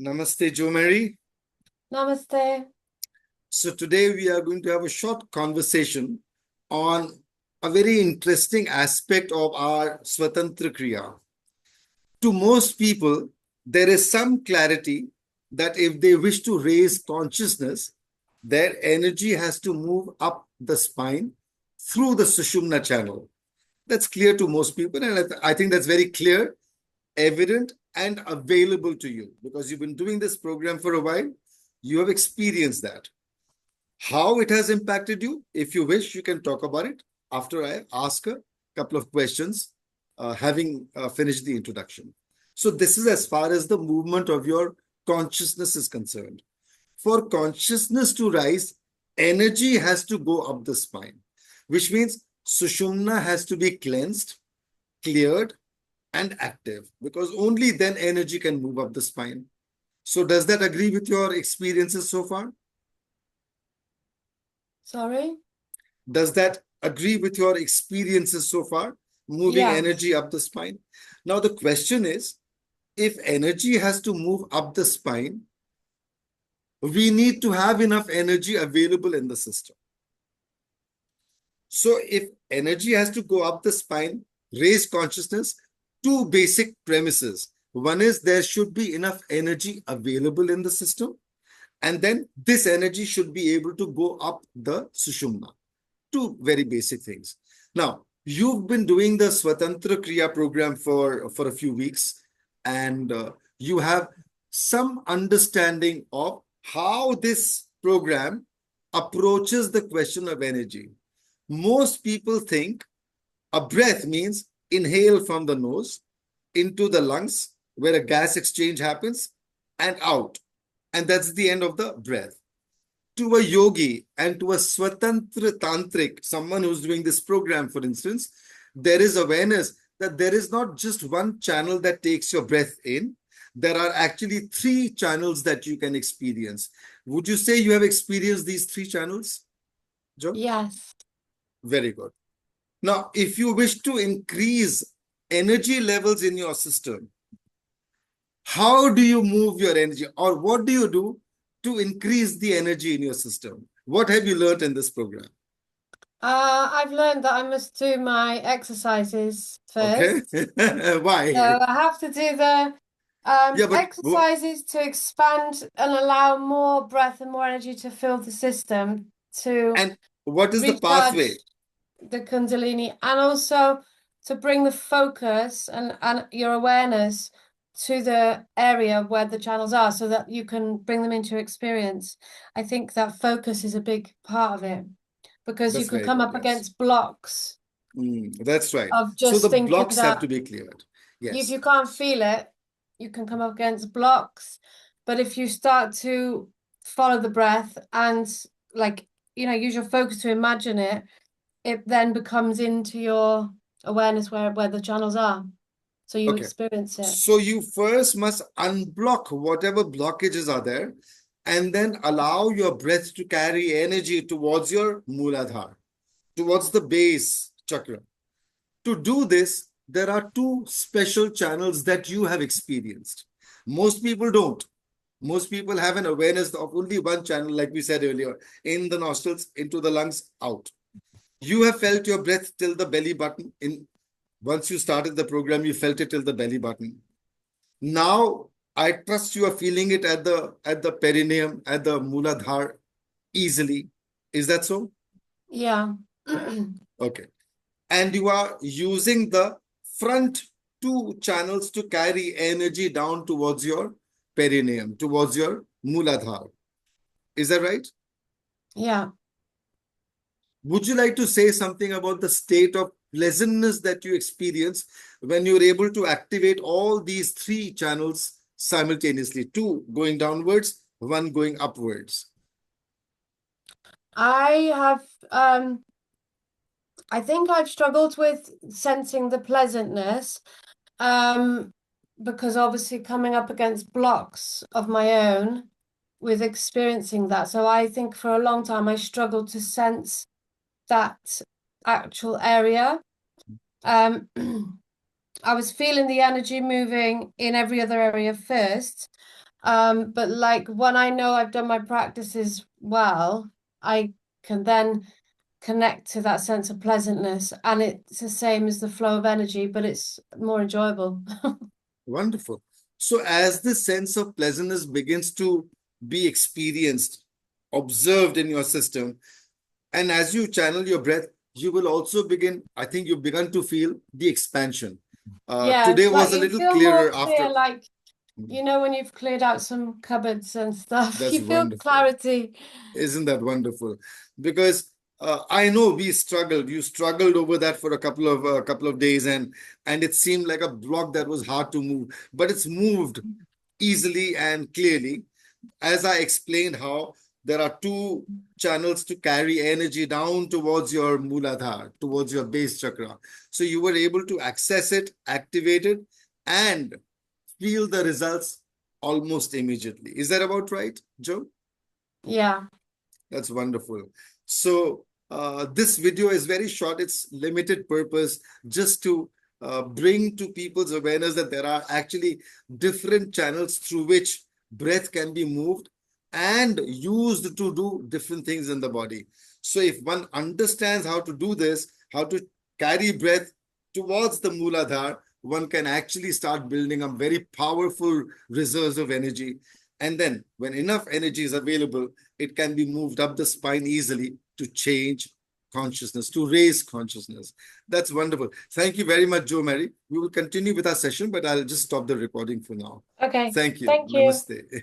Namaste, Jomarie. Namaste. So today we are going to have a short conversation on a very interesting aspect of our Swa-Tantrika. To most people, there is some clarity that if they wish to raise consciousness, their energy has to move up the spine through the sushumna channel. That's clear to most people, and I think that's very clear, evident, and available to you because you've been doing this program for a while. You have experienced that. How it has impacted you, if you wish, you can talk about it after I ask a couple of questions, having finished the introduction. So this is as far as the movement of your consciousness is concerned. For consciousness to rise, energy has to go up the spine, which means sushumna has to be cleansed, cleared, and active, because only then energy can move up the spine. So does that agree with your experiences so far? Sorry? Does that agree with your experiences so far, moving Yes. energy up the spine? Now, the question is, if energy has to move up the spine, we need to have enough energy available in the system. So if energy has to go up the spine, raise consciousness, two basic premises. One is there should be enough energy available in the system, and then this energy should be able to go up the sushumna. Two very basic things. Now, you've been doing the Swa-Tantra Kriya program for a few weeks, and you have some understanding of how this program approaches the question of energy. Most people think a breath means inhale from the nose into the lungs, where a gas exchange happens, and out. And that's the end of the breath. To a yogi and to a Swa-Tantra Tantrik, someone who's doing this program, for instance, there is awareness that there is not just one channel that takes your breath in. There are actually three channels that you can experience. Would you say you have experienced these three channels, Jo? Yes. Very good. Now, if you wish to increase energy levels in your system, how do you move your energy, or what do you do to increase the energy in your system? What have you learned in this program? I've learned that I must do my exercises Okay. first. Why? So I have to do the Yeah, but exercises to expand and allow more breath and more energy to fill the system to and what is the pathway? recharge the Kundalini, and also to bring the focus and your awareness to the area where the channels are so that you can bring them into experience. I think that focus is a big part of it because you That's could very come good, up yes. against blocks That's right. of So the just thinking blocks have that to be cleared. if Yes. you can't feel it, you can come up against blocks. But if you start to follow the breath and use your focus to imagine it, it then becomes into your awareness where the channels are. So you Okay. experience it. So you first must unblock whatever blockages are there, and then allow your breath to carry energy towards your Mooladhara, towards the base chakra. To do this, there are two special channels that you have experienced. Most people don't. Most people have an awareness of only one channel, like we said earlier, in the nostrils, into the lungs, out. You have felt your breath till the belly button. Once you started the program, you felt it till the belly button. Now, I trust you are feeling it at the perineum, at the Mooladhara easily. Is that so? Yeah. Okay. And you are using the front two channels to carry energy down towards your perineum, towards your Mooladhara. Is that right? Yeah. Would you like to say something about the state of pleasantness that you experience when you're able to activate all these three channels simultaneously? Two going downwards, one going upwards. I think I've struggled with sensing the pleasantness, because obviously coming up against blocks of my own with experiencing that. So I think for a long time I struggled to sense that actual area. I was feeling the energy moving in every other area first, But like when I know I've done my practices well, I can then connect to that sense of pleasantness, and it's the same as the flow of energy, but it's more enjoyable. Wonderful. So as this sense of pleasantness begins to be experienced, observed in your system, and as you channel your breath, you will also begin, I think you've begun to feel the expansion. Yeah, Today it's like was a you little feel more clearer clear, after. like you know when you've cleared out some cupboards and stuff, That's you feel wonderful. clarity. Isn't that wonderful? Because I know we struggled. You struggled over that for a couple of days, and it seemed like a block that was hard to move, but it's moved easily and clearly. As I explained, how there are two channels to carry energy down towards your Muladhara, towards your base chakra. So you were able to access it, activate it, and feel the results almost immediately. Is that about right, Joe? Yeah. That's wonderful. So this video is very short. It's limited purpose just to bring to people's awareness that there are actually different channels through which breath can be moved and used to do different things in the body. So if one understands how to do this, how to carry breath towards the Mooladhara, one can actually start building up very powerful reserves of energy. And then when enough energy is available, it can be moved up the spine easily to change consciousness, to raise consciousness. That's wonderful. Thank you very much, Jomarie. We will continue with our session, but I'll just stop the recording for now. Okay. Thank you. Thank you. Namaste.